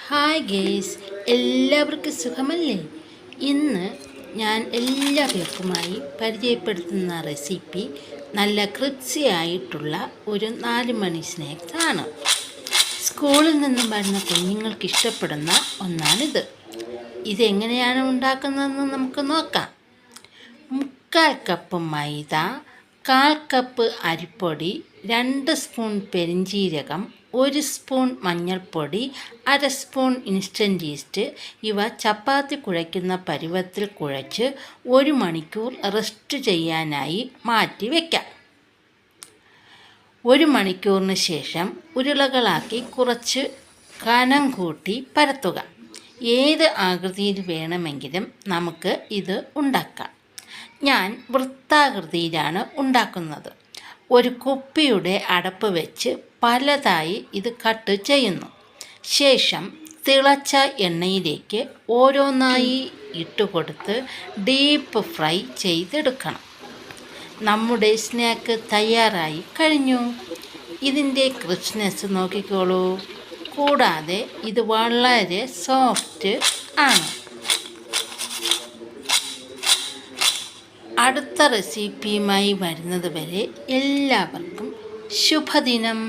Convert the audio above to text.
Hi guys, എല്ലാവർക്കും സുഖമല്ലേ? ഇന്ന് ഞാൻ എല്ലാ പേർക്കുമായി പരിചയപ്പെടുത്തുന്ന റെസിപ്പി നല്ല ക്രിപ്സി ആയിട്ടുള്ള ഒരു 4 മണി സ്നാക്സ് ആണ്. സ്കൂളിൽ നിന്നും വരുന്ന കുഞ്ഞുങ്ങൾക്ക് ഇഷ്ടപ്പെടുന്ന ഒന്നാണിത്. ഇതെങ്ങനെയാണ് ഉണ്ടാക്കുന്നതെന്ന് നമുക്ക് നോക്കാം. 1/4 കപ്പ് മൈദ, 1/4 കപ്പ് അരിപ്പൊടി, 2 സ്പൂൺ പെരിഞ്ജീരകം, 1 സ്പൂൺ മഞ്ഞൾപ്പൊടി, 1/2 സ്പൂൺ ഇൻസ്റ്റൻറ്റ് ഈസ്റ്റ് ഇവ ചപ്പാത്തി കുഴയ്ക്കുന്ന പരുവത്തിൽ കുഴച്ച് 1 മണിക്കൂർ റെസ്റ്റ് ചെയ്യാനായി മാറ്റി വയ്ക്കാം. 1 മണിക്കൂറിന് ശേഷം ഉരുളകളാക്കി കുറച്ച് കനം കൂട്ടി പരത്തുക. ഏത് ആകൃതിയിൽ വേണമെങ്കിലും നമുക്ക് ഇത് ഉണ്ടാക്കാം. ഞാൻ വൃത്താകൃതിയിലാണ് ഉണ്ടാക്കുന്നത്. ഒരു കുപ്പിയുടെ അടപ്പ് വെച്ച് പലതായി ഇത് കട്ട് ചെയ്യുന്നു. ശേഷം തിളച്ച എണ്ണയിലേക്ക് ഓരോന്നായി ഇട്ടുകൊടുത്ത് ഡീപ്പ് ഫ്രൈ ചെയ്തെടുക്കണം. നമ്മുടെ സ്നാക്ക് തയ്യാറായി കഴിഞ്ഞു. ഇതിൻ്റെ ക്രിസ്പ്നെസ് നോക്കിക്കോളൂ. കൂടാതെ ഇത് വളരെ സോഫ്റ്റ് ആണ്. അടുത്ത റെസിപ്പിയുമായി വരുന്നത് വരെ എല്ലാവർക്കും ശുഭദിനം.